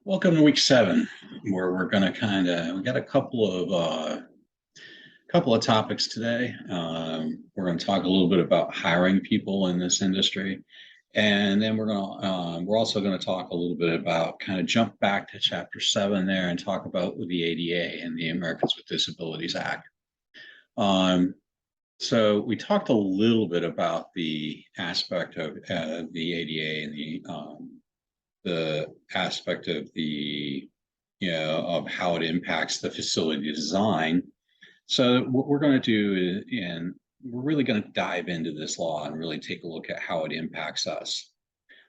Welcome to week 7, where we're going to we got a couple of topics today. We're going to talk a little bit about hiring people in this industry, and then we're also going to talk a little bit about kind of jump back to chapter 7 there and talk about the ADA and the Americans with Disabilities Act. So we talked a little bit about the aspect of the ADA and the aspect of of how it impacts the facility design. So what we're going to do and we're really going to dive into this law and really take a look at how it impacts us.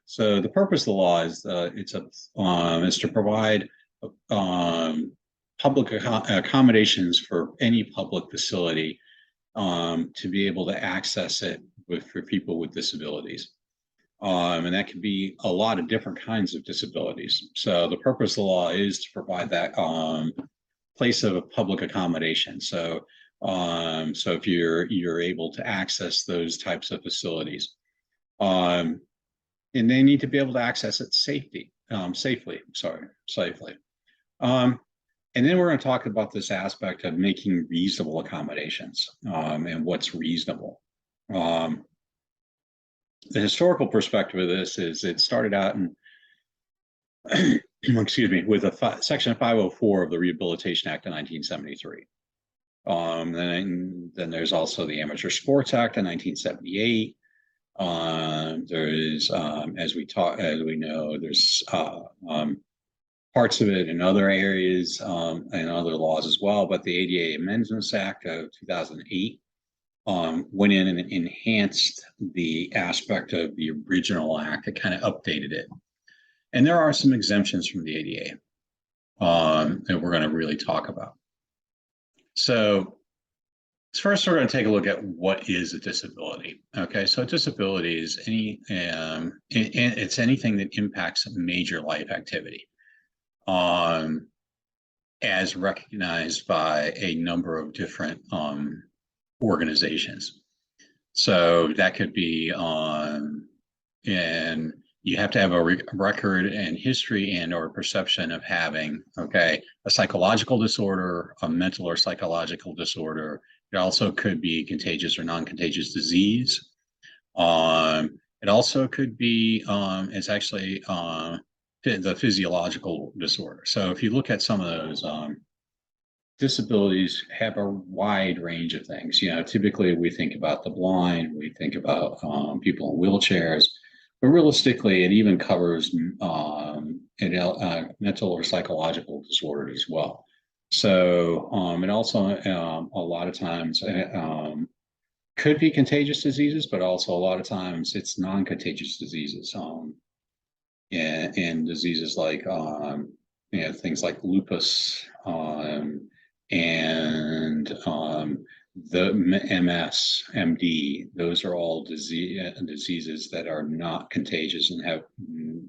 So the purpose of the law is is to provide public accommodations for any public facility to be able to access it for people with disabilities. And that could be a lot of different kinds of disabilities. So the purpose of the law is to provide that place of public accommodation. So if you're able to access those types of facilities, and they need to be able to access it safely. And then we're going to talk about this aspect of making reasonable accommodations and what's reasonable. The historical perspective of this is it started out in, with Section 504 of the Rehabilitation Act of 1973. Then there's also the Amateur Sports Act of 1978. There is, as we know, there's parts of it in other areas and other laws as well. But the ADA Amendments Act of 2008 went in and enhanced the aspect of the original act. It kind of updated it. And there are some exemptions from the ADA that we're going to really talk about. So first, we're going to take a look at what is a disability. Okay, so a disability is it's anything that impacts major life activity as recognized by a number of different organizations. So that could be and you have to have a record and history and or perception of having a psychological disorder, a mental or psychological disorder. It also could be contagious or non-contagious disease. It also could be it's actually the physiological disorder. So if you look at some of those disabilities have a wide range of things. Typically we think about the blind, we think about people in wheelchairs, but realistically, it even covers mental or psychological disorders as well. So it also a lot of times could be contagious diseases, but also a lot of times it's non-contagious diseases. And diseases like things like lupus. And the MS, MD, those are all diseases that are not contagious and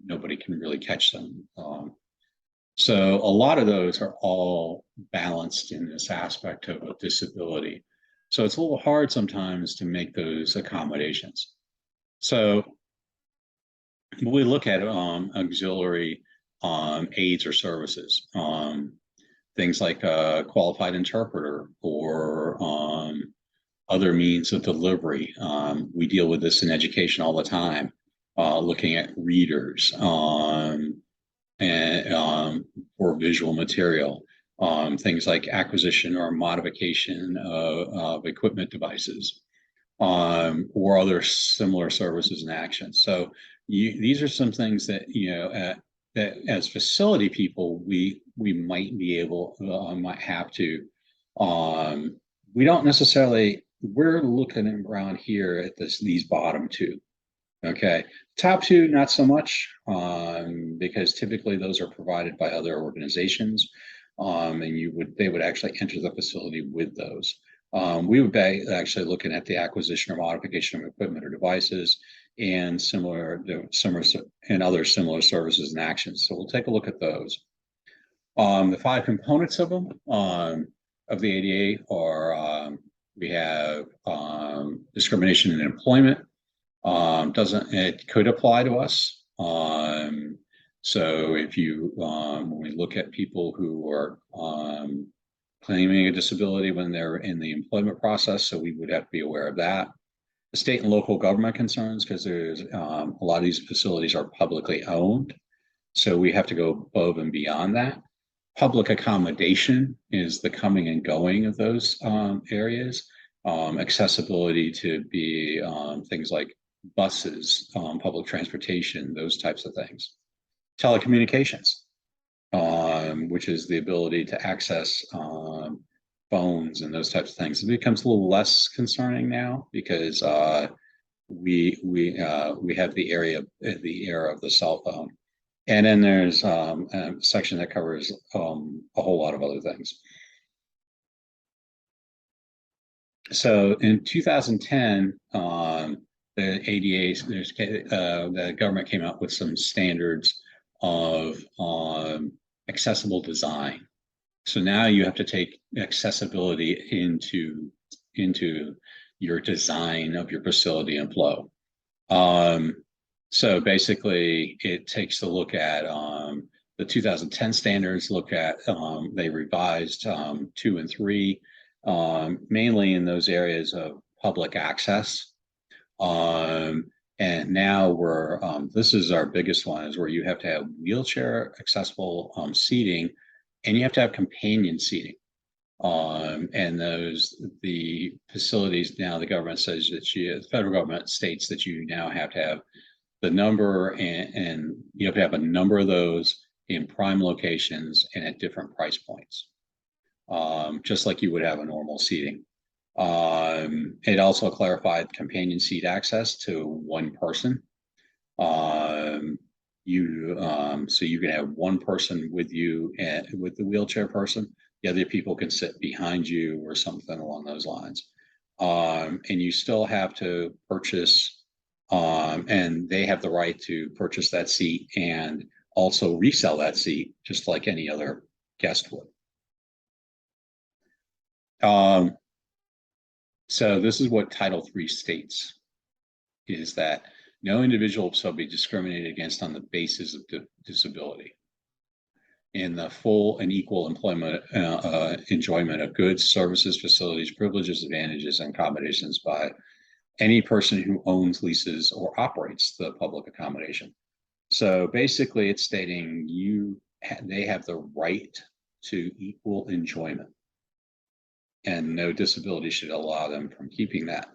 nobody can really catch them. So a lot of those are all balanced in this aspect of a disability. So it's a little hard sometimes to make those accommodations. So we look at auxiliary aids or services. Things like a qualified interpreter or other means of delivery. We deal with this in education all the time, looking at readers and for visual material, things like acquisition or modification of equipment devices, or other similar services and actions. So these are some things that that as facility people, we might be able, might have to. We don't necessarily. We're looking around here at these bottom two. Okay, top two not so much, because typically those are provided by other organizations, and they would actually enter the facility with those. We would be actually looking at the acquisition or modification of equipment or devices, and other similar services and actions. So we'll take a look at those. The 5 components of them of the ADA are we have discrimination in employment. It could apply to us. So if you, when we look at people who are claiming a disability when they're in the employment process, so we would have to be aware of that. The state and local government concerns, because there's a lot of these facilities are publicly owned. So we have to go above and beyond that. Public accommodation is the coming and going of those areas. Accessibility to be things like buses, public transportation, those types of things. Telecommunications, which is the ability to access phones and those types of things. It becomes a little less concerning now because we have the era of the cell phone, and then there's a section that covers a whole lot of other things. So in 2010, the ADA, the government came out with some standards of accessible design. So now you have to take accessibility into your design of your facility and flow. So basically, it takes a look at the 2010 standards. Look at they revised 2 and 3, mainly in those areas of public access. And now we're this is our biggest one, is where you have to have wheelchair accessible seating, and you have to have companion seating. And the facilities now, the government says that the federal government states that you now have to have the number, and you have to have a number of those in prime locations and at different price points, just like you would have a normal seating. It also clarified companion seat access to one person. So you can have one person with you and with the wheelchair person. The other people can sit behind you or something along those lines. And you still have to purchase, and they have the right to purchase that seat and also resell that seat, just like any other guest would. So this is what Title III states, is that no individual shall be discriminated against on the basis of disability. In the full and equal employment enjoyment of goods, services, facilities, privileges, advantages, and accommodations by any person who owns, leases, or operates the public accommodation. So basically, it's stating they have the right to equal enjoyment, and no disability should allow them from keeping that.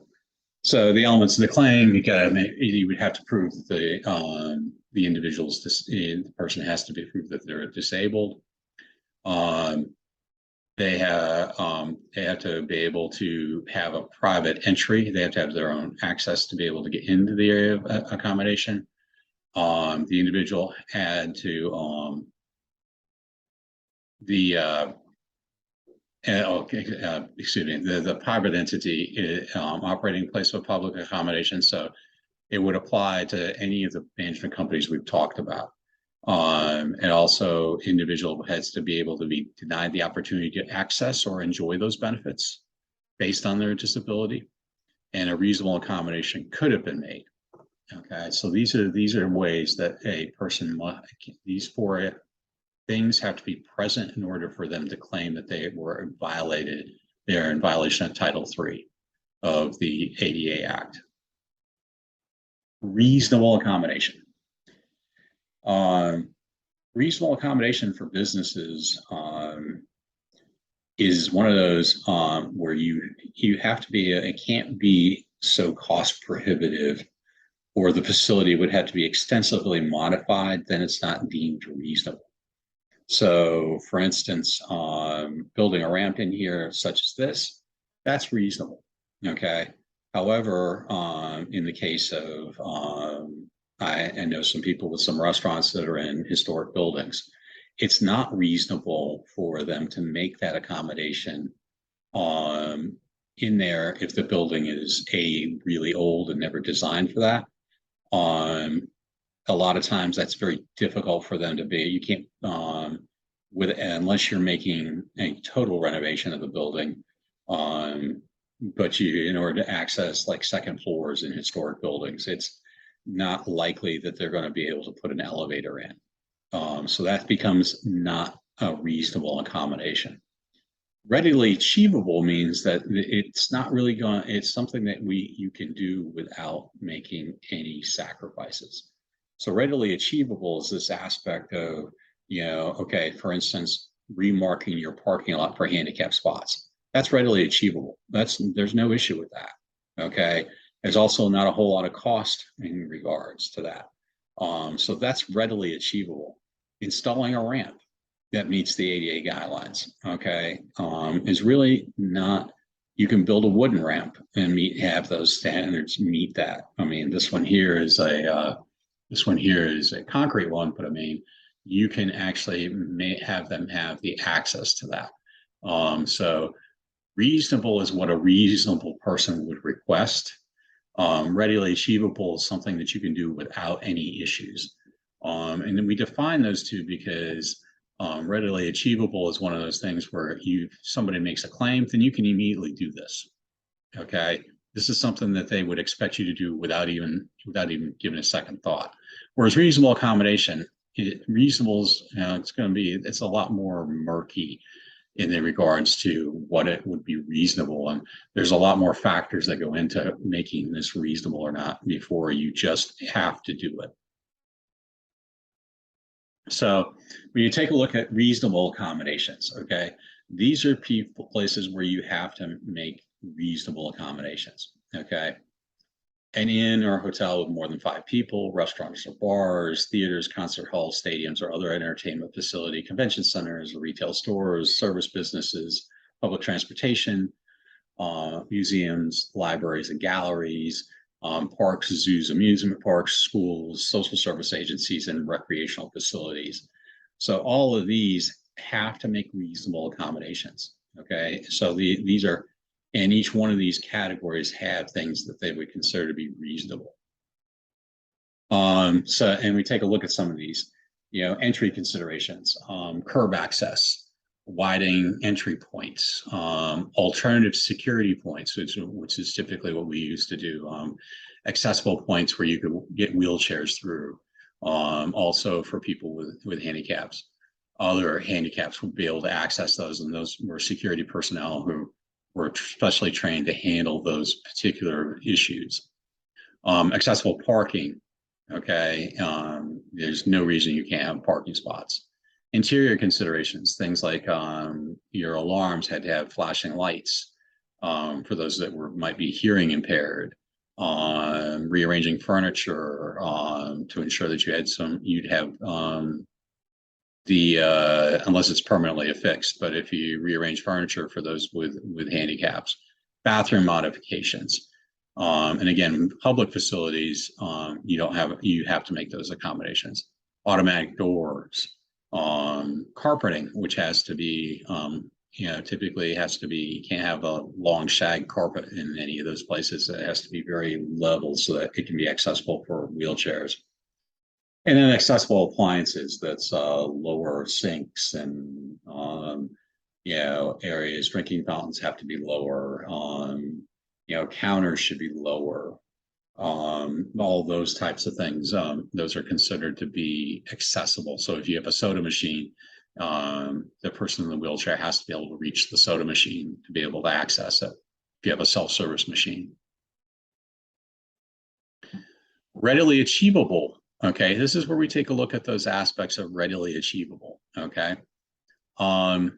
So the elements of the claim, you would have to prove that the individual's the person has to be proved that they're disabled. They have to be able to have a private entry. They have to have their own access to be able to get into the area of accommodation. The individual had to excuse me, the private entity is operating place of public accommodation. So it would apply to any of the management companies we've talked about. And also, individual has to be able to be denied the opportunity to access or enjoy those benefits based on their disability, and a reasonable accommodation could have been made. Okay, so these are ways that a person these 4 things have to be present in order for them to claim that they were violated. They're in violation of Title III of the ADA Act. Reasonable accommodation. Reasonable accommodation for businesses is one of those where you have to be, it can't be so cost prohibitive, or the facility would have to be extensively modified, then it's not deemed reasonable. So for instance, building a ramp in here such as this, that's reasonable. Okay. However, in the case of I know some people with some restaurants that are in historic buildings, it's not reasonable for them to make that accommodation in there if the building is really old and never designed for that. A lot of times that's very difficult for them to be. You can't unless you're making a total renovation of the building. But in order to access like second floors in historic buildings, it's not likely that they're going to be able to put an elevator in. So that becomes not a reasonable accommodation. Readily achievable means that it's not really going, it's something that you can do without making any sacrifices. So readily achievable is this aspect of, okay, for instance, remarking your parking lot for handicap spots. That's readily achievable. There's no issue with that. Okay. There's also not a whole lot of cost in regards to that. So that's readily achievable. Installing a ramp that meets the ADA guidelines, okay, is really not. You can build a wooden ramp and have those standards meet that. I mean, this one here is a concrete one, but I mean, you can actually have them have the access to that. So reasonable is what a reasonable person would request. Readily achievable is something that you can do without any issues. And then we define those two because readily achievable is one of those things where somebody makes a claim, then you can immediately do this. Okay, this is something that they would expect you to do without even giving a second thought. Whereas reasonable accommodation, it's a lot more murky in the regards to what it would be reasonable, and there's a lot more factors that go into making this reasonable or not before you just have to do it. So when you take a look at reasonable accommodations, okay, these are places where you have to make reasonable accommodations, okay? An inn or a hotel with more than 5 people, restaurants or bars, theaters, concert halls, stadiums, or other entertainment facility, convention centers, retail stores, service businesses, public transportation, museums, libraries and galleries, parks, zoos, amusement parks, schools, social service agencies, and recreational facilities. So all of these have to make reasonable accommodations. Okay, so these are, and each one of these categories have things that they would consider to be reasonable. And we take a look at some of these, entry considerations, curb access, widening entry points, alternative security points, which is typically what we used to do, accessible points where you could get wheelchairs through, also for people with handicaps. Other handicaps would be able to access those, and those were security personnel who were specially trained to handle those particular issues. Accessible parking, okay, there's no reason you can't have parking spots. Interior considerations, things like your alarms had to have flashing lights for those that might be hearing impaired. Rearranging furniture to ensure that you'd have unless it's permanently affixed, but if you rearrange furniture for those with handicaps, bathroom modifications. And again, public facilities, you have to make those accommodations. Automatic doors, carpeting, which has to be, typically has to be, you can't have a long shag carpet in any of those places. It has to be very level so that it can be accessible for wheelchairs. And then accessible appliances, that's lower sinks and, areas, drinking fountains have to be lower. Counters should be lower. All those types of things, those are considered to be accessible. So if you have a soda machine, the person in the wheelchair has to be able to reach the soda machine to be able to access it. If you have a self-service machine. Readily achievable. Okay, this is where we take a look at those aspects of readily achievable. Okay. And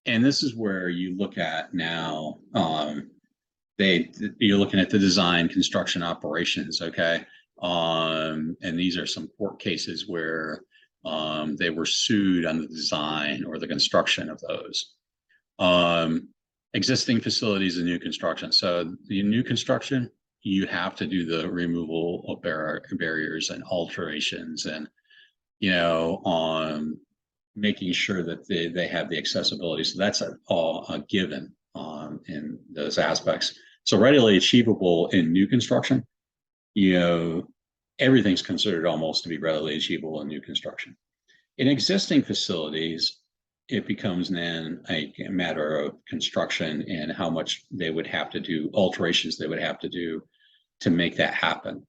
this is where you look at now, you're looking at the design, construction, operations, okay? And these are some court cases where they were sued on the design or the construction of those. Existing facilities and new construction. So the new construction, you have to do the removal of barriers and alterations and, making sure that they have the accessibility. So that's all a given in those aspects. So readily achievable in new construction, everything's considered almost to be readily achievable in new construction. In existing facilities, it becomes then a matter of construction and how much they would have to do, alterations they would have to do to make that happen.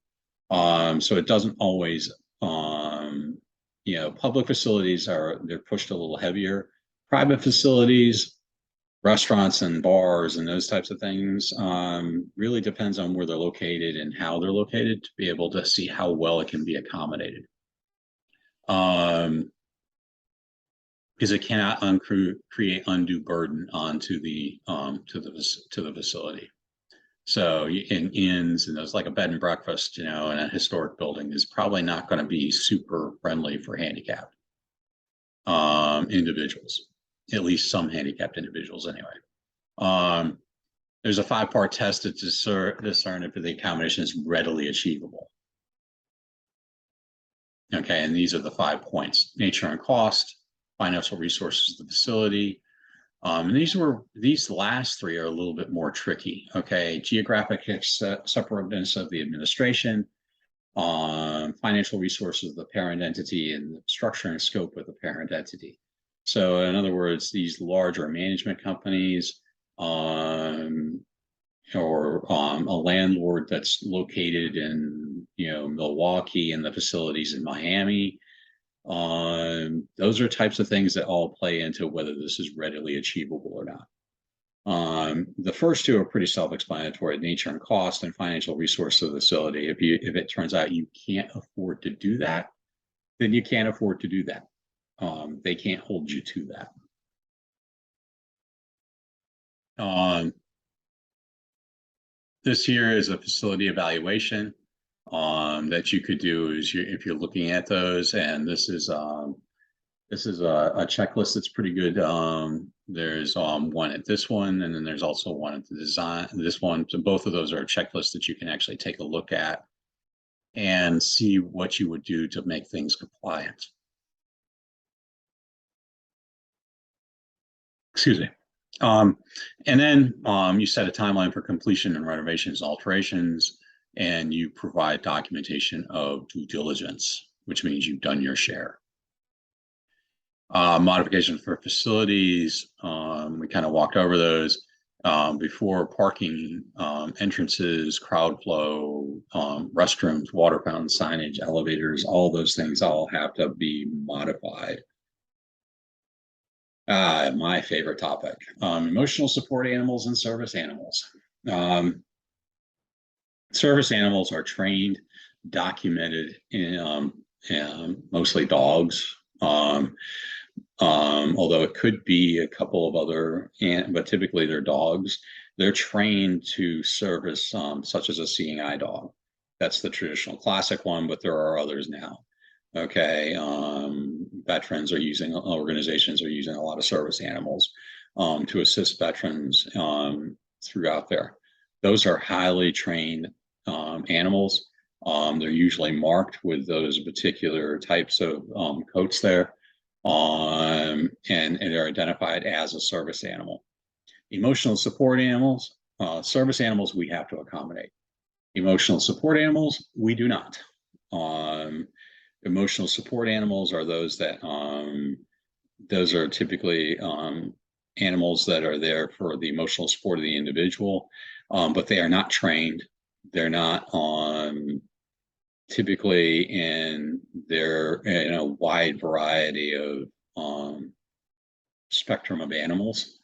So it doesn't always, public facilities they're pushed a little heavier. Private facilities, restaurants and bars and those types of things, really depends on where they're located and how they're located to be able to see how well it can be accommodated. Because it cannot create undue burden onto the facility. So in inns and those, like a bed and breakfast, in a historic building, is probably not going to be super friendly for handicapped individuals, at least some handicapped individuals anyway. There's a 5-part test to discern if the accommodation is readily achievable. Okay, and these are the 5 points: nature and cost, financial resources of the facility. And these last 3 are a little bit more tricky. Okay, geographic separateness of the administration, financial resources of the parent entity, and the structure and scope of the parent entity. So in other words, these larger management companies, or a landlord that's located in Milwaukee and the facilities in Miami, those are types of things that all play into whether this is readily achievable or not. The first 2 are pretty self-explanatory: nature and cost, and financial resource of the facility. If it turns out you can't afford to do that, then you can't afford to do that. They can't hold you to that. This here is a facility evaluation that you could do if you're looking at those, and this is a checklist that's pretty good. There's one at this one, and then there's also one at the design. This one, so both of those are checklists that you can actually take a look at and see what you would do to make things compliant. Excuse me. And then you set a timeline for completion and renovations and alterations, and you provide documentation of due diligence, which means you've done your share. Modification for facilities, we kind of walked over those before. Parking, entrances, crowd flow, restrooms, water fountains, signage, elevators, all those things all have to be modified. My favorite topic: emotional support animals and service animals. Service animals are trained, documented in mostly dogs, although it could be a couple of other, but typically they're dogs. They're trained to service, such as a seeing eye dog. That's the traditional classic one, but there are others now. Okay, veterans organizations are using a lot of service animals to assist veterans throughout there. Those are highly trained animals. They're usually marked with those particular types of coats there, and they're identified as a service animal. Emotional support animals, service animals, we have to accommodate. Emotional support animals, we do not. Emotional support animals are those are typically animals that are there for the emotional support of the individual, but they are not trained. They're not typically they're in a wide variety of spectrum of animals,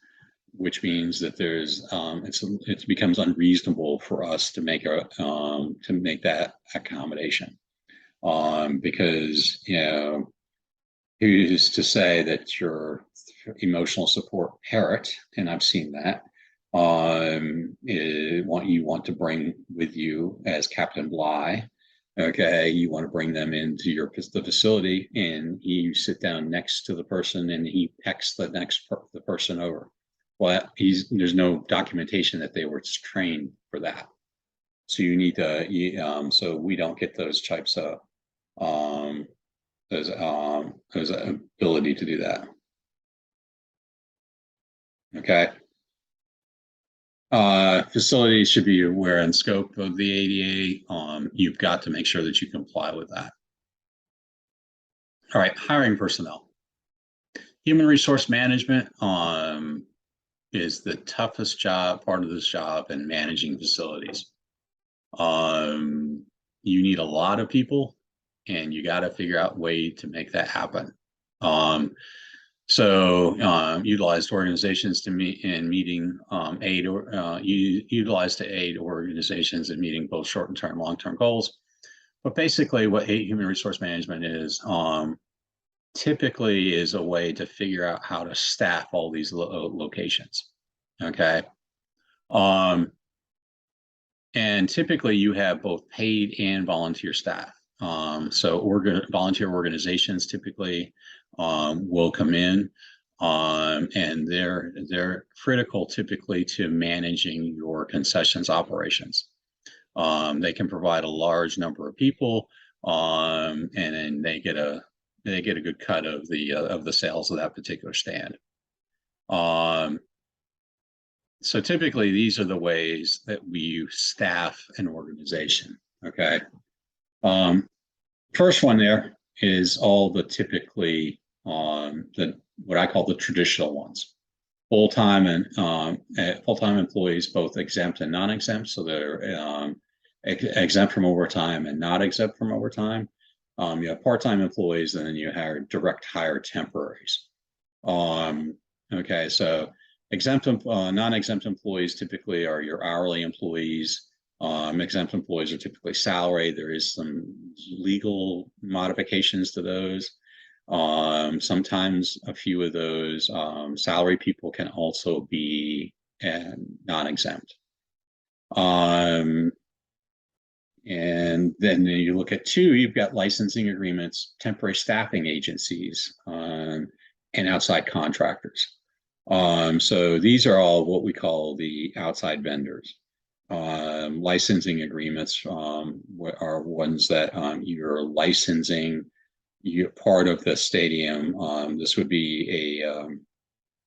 which means that there's it becomes unreasonable for us to make that accommodation. Because who's to say that your emotional support parrot, and I've seen that, you want to bring with you as Captain Bligh. Okay, you want to bring them into the facility, and you sit down next to the person, and he pecks the person over. Well, there's no documentation that they were trained for that. So you need to. So we don't get those types of there's ability to do that. Okay. Facilities should be aware and scope of the ADA. You've got to make sure that you comply with that. All right, hiring personnel. Human resource management is the toughest part of this job in managing facilities. You need a lot of people and you got to figure out a way to make that happen. Utilized organizations to meet in meeting utilize to aid organizations in meeting both short-term, long-term goals. But basically, what human resource management is typically is a way to figure out how to staff all these locations. Okay. And typically you have both paid and volunteer staff. Volunteer organizations typically will come in, and they're critical typically to managing your concessions operations. They can provide a large number of people, and then they get a good cut of the sales of that particular stand. So typically these are the ways that we staff an organization. Okay. First one there is all the typically what I call the traditional ones. Full-time employees, both exempt and non-exempt. So they're exempt from overtime and not exempt from overtime. You have part-time employees, and then you have direct hire temporaries. Okay, so non-exempt employees typically are your hourly employees. Exempt employees are typically salary. There is some legal modifications to those. Sometimes a few of those salary people can also be non-exempt. And then you look at two, you've got licensing agreements, temporary staffing agencies, and outside contractors. So these are all what we call the outside vendors. Licensing agreements are ones that you're licensing. You're part of the stadium. This would be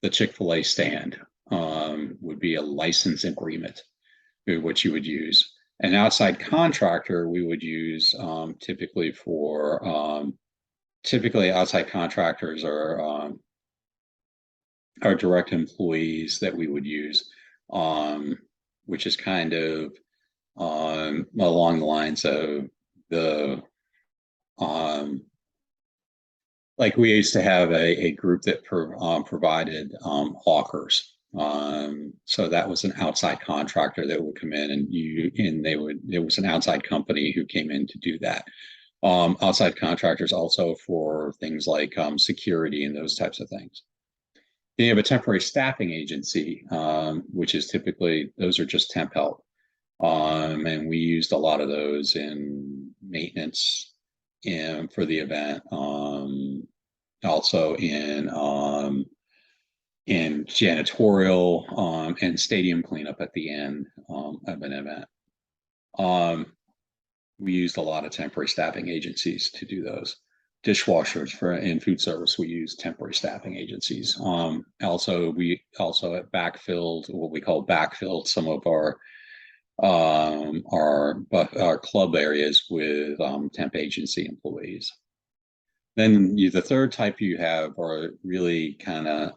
the Chick-fil-A stand would be a license agreement, which you would use. An outside contractor we would use typically outside contractors are direct employees that we would use, which is kind of along the lines of the like we used to have a group that provided hawkers. So that was an outside contractor that would come in, and it was an outside company who came in to do that. Outside contractors also for things like security and those types of things. Then you have a temporary staffing agency, which is typically, those are just temp help. And we used a lot of those in maintenance and for the event, also in janitorial and stadium cleanup at the end of an event. We used a lot of temporary staffing agencies to do those. Dishwashers in food service, we use temporary staffing agencies. We also backfilled what we call some of our club areas with temp agency employees. Then the third type you have are really kind of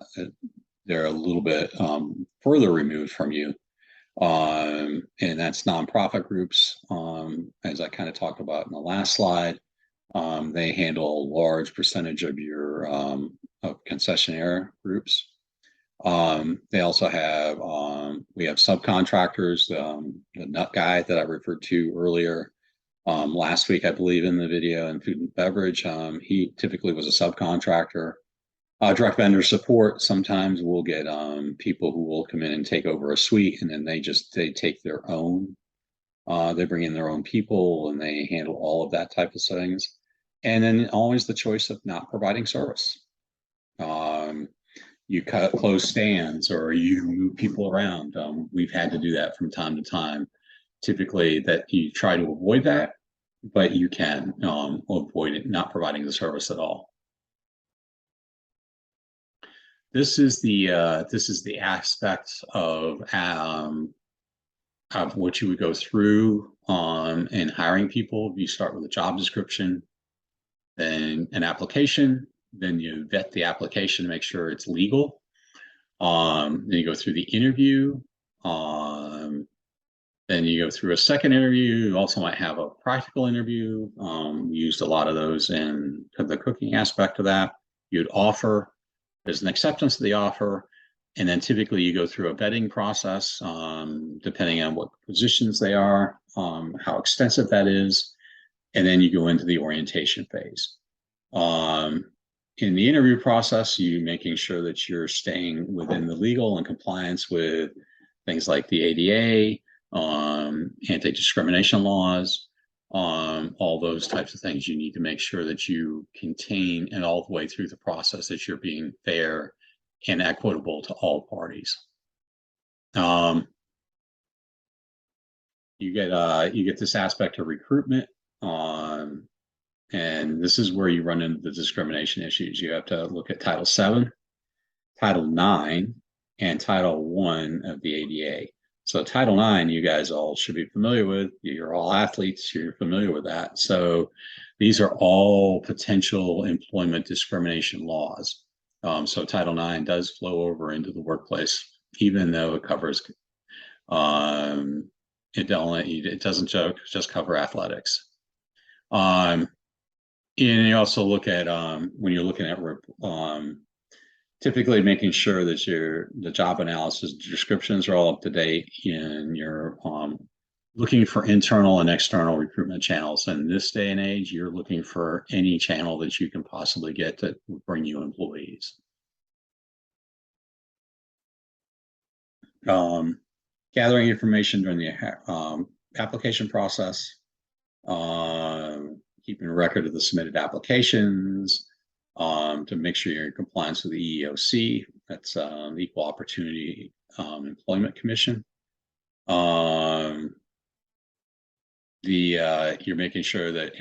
they're a little bit further removed from you, and that's nonprofit groups. As I kind of talked about in the last slide, they handle a large percentage of your of concessionaire groups. They also have we have subcontractors. The nut guy that I referred to earlier last week, I believe, in the video, in food and beverage, he typically was a subcontractor. Direct vendor support, sometimes we'll get people who will come in and take over a suite, and then they take their own. They bring in their own people, and they handle all of that type of things. And then always the choice of not providing service. You close stands or you move people around. We've had to do that from time to time. Typically that you try to avoid that, but you can avoid it, not providing the service at all. This is the aspects of what you would go through in hiring people. You start with a job description, then an application, then you vet the application to make sure it's legal. Then you go through the interview. Then Then you go through a second interview. You also might have a practical interview. Used a lot of those in the cooking aspect of that. You'd offer, there's an acceptance of the offer, and then typically you go through a vetting process, depending on what positions they are, how extensive that is, and then you go into the orientation phase. In the interview process, you making sure that you're staying within the legal and compliance with things like the ADA, anti-discrimination laws, all those types of things. You need to make sure that you contain, and all the way through the process, that you're being fair and equitable to all parties. You get this aspect of recruitment, and this is where you run into the discrimination issues. You have to look at Title VII, Title IX, and Title I of the ADA. So Title IX, you guys all should be familiar with. You're all athletes, you're familiar with that. So these are all potential employment discrimination laws. So Title IX does flow over into the workplace, even though it covers, it doesn't just cover athletics. And you also look at, when you're looking at typically making sure that the job analysis descriptions are all up to date, and you're looking for internal and external recruitment channels. In this day and age, you're looking for any channel that you can possibly get to bring you employees. Gathering information during the application process, keeping a record of the submitted applications, to make sure you're in compliance with the EEOC. That's the Equal Opportunity Employment Commission. You're making sure that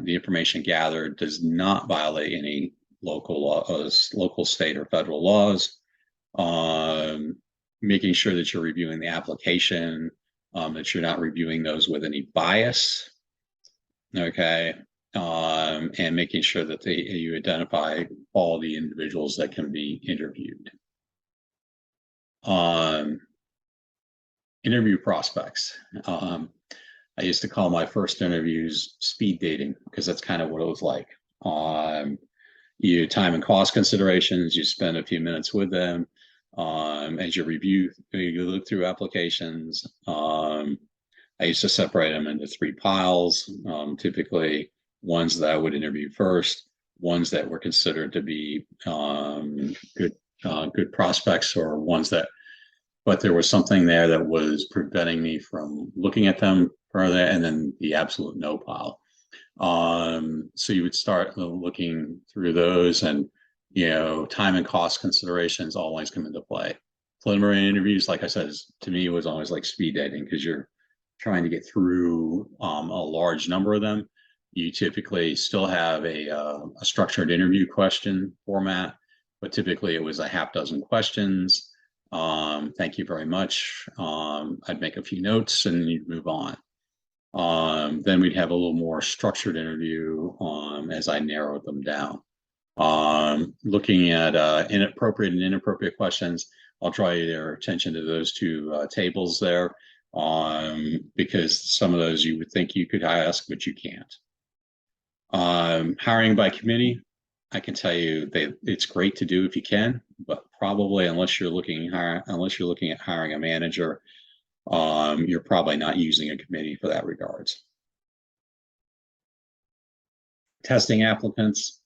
the information gathered does not violate any local laws, local, state, or federal laws. Making sure that you're reviewing the application, that you're not reviewing those with any bias. Okay. And making sure that you identify all the individuals that can be interviewed. Interview prospects. I used to call my first interviews speed dating, because that's kind of what it was like. You time and cost considerations, you spend a few minutes with them. As you look through applications. I used to separate them into 3 piles, typically ones that I would interview first, ones that were considered to be good prospects, or ones that, but there was something there that was preventing me from looking at them further, and then the absolute no pile. So you would start looking through those, and time and cost considerations always come into play. Preliminary interviews, like I said, to me was always like speed dating, because you're trying to get through a large number of them. You typically still have a structured interview question format, but typically it was a half dozen questions. Thank you very much. I'd make a few notes and you'd move on. Then we'd have a little more structured interview as I narrowed them down. Looking at inappropriate and inappropriate questions, I'll draw your attention to those 2 tables there, because some of those you would think you could ask, but you can't. Hiring by committee, I can tell you it's great to do if you can, but probably unless you're looking at hiring a manager, you're probably not using a committee for that regards. Testing applicants,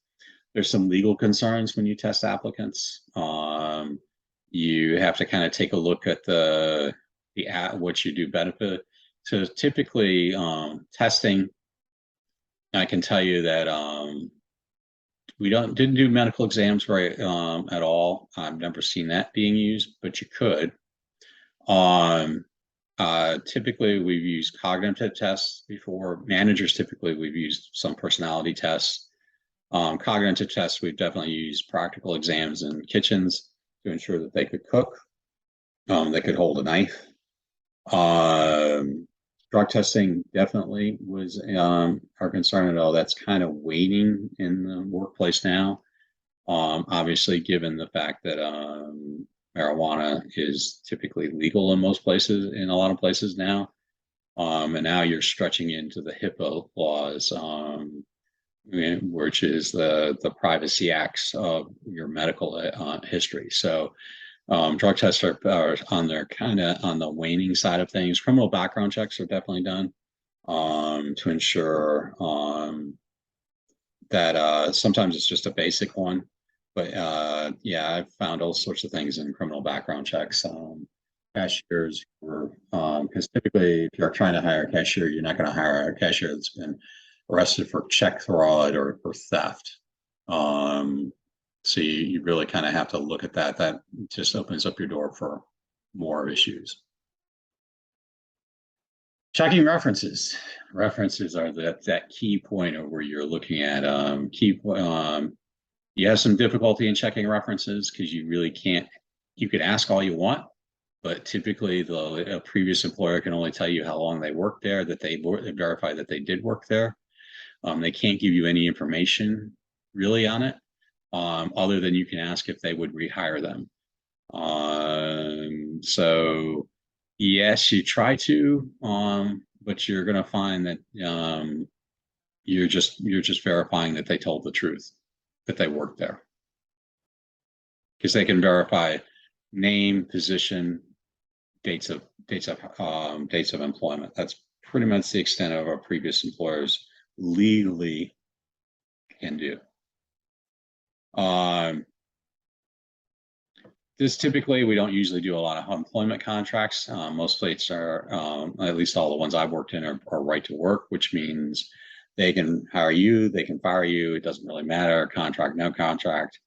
there's some legal concerns when you test applicants. You have to kind of take a look at what you do benefit. So typically testing, I can tell you that we didn't do medical exams at all. I've never seen that being used, but you could. Typically we've used cognitive tests before. Managers, typically we've used some personality tests. Cognitive tests, we've definitely used practical exams in kitchens to ensure that they could cook, they could hold a knife. Drug testing definitely was our concern, although that's kind of waning in the workplace now. Obviously, given the fact that marijuana is typically legal in a lot of places now, And now you're stretching into the HIPAA laws, which is the privacy acts of your medical history. So drug tests are on their kind of on the waning side of things. Criminal background checks are definitely done to ensure that sometimes it's just a basic one. But yeah, I've found all sorts of things in criminal background checks. Cashiers, because typically if you're trying to hire a cashier, you're not going to hire a cashier that's been arrested for check fraud or for theft. So you really kind of have to look at that. That just opens up your door for more issues. Checking references. References are that key point of where you're looking at you have some difficulty in checking references because you really can't. You could ask all you want, but typically a previous employer can only tell you how long they worked there, that they verify that they did work there. They can't give you any information really on it, other than you can ask if they would rehire them. So yes, you try to, but you're going to find that you're just verifying that they told the truth, that they worked there, because they can verify name, position, dates of employment. That's pretty much the extent of our previous employers legally can do. This typically, we don't usually do a lot of employment contracts. Most states are, at least all the ones I've worked in, are right to work, which means they can hire you, they can fire you. It doesn't really matter. Contract, no contract.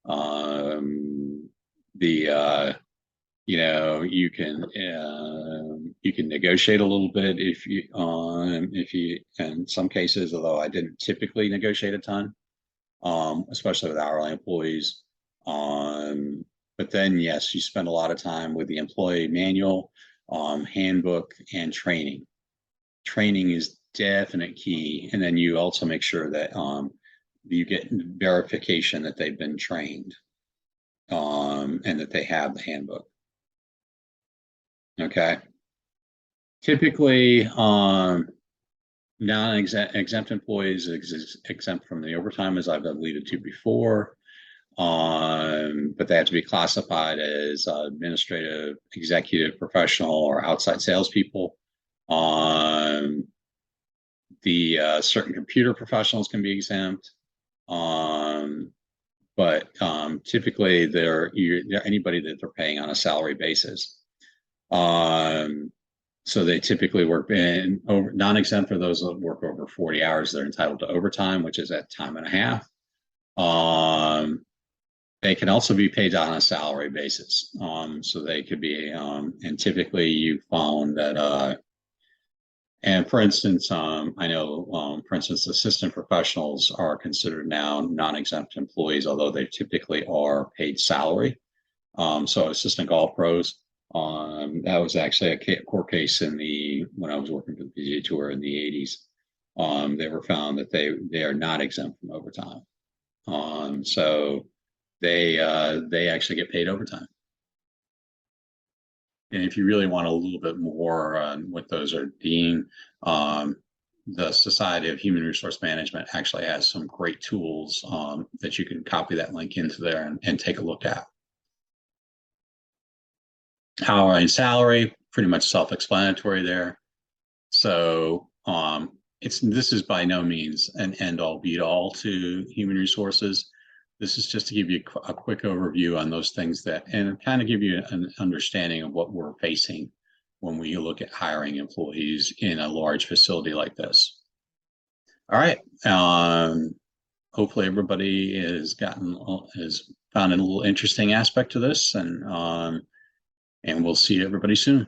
You can negotiate a little bit if you in some cases, although I didn't typically negotiate a ton, especially with hourly employees. But then, yes, you spend a lot of time with the employee manual, handbook, and training. Training is definite key. And then you also make sure that you get verification that they've been trained and that they have the handbook. Okay. Typically, non-exempt employees exempt from the overtime, as I've alluded to before. But they have to be classified as administrative, executive, professional, or outside salespeople. The certain computer professionals can be exempt, but typically they're anybody that they're paying on a salary basis. So they typically work in over non-exempt for those that work over 40 hours. They're entitled to overtime, which is at time and a half. They can also be paid on a salary basis. So they could be, and typically you found that, and for instance, I know, for instance, assistant professionals are considered now non-exempt employees, although they typically are paid salary. So assistant golf pros, that was actually a court case when I was working for the PGA Tour in the 80s. They were found that they are not exempt from overtime. So they actually get paid overtime. And if you really want a little bit more on what those are being, the Society of Human Resource Management actually has some great tools that you can copy that link into there and take a look at. Hourly and salary, pretty much self-explanatory there. So this is by no means an end-all be-all to human resources. This is just to give you a quick overview on those things and kind of give you an understanding of what we're facing when we look at hiring employees in a large facility like this. All right. Hopefully everybody has found a little interesting aspect to this, and we'll see everybody soon.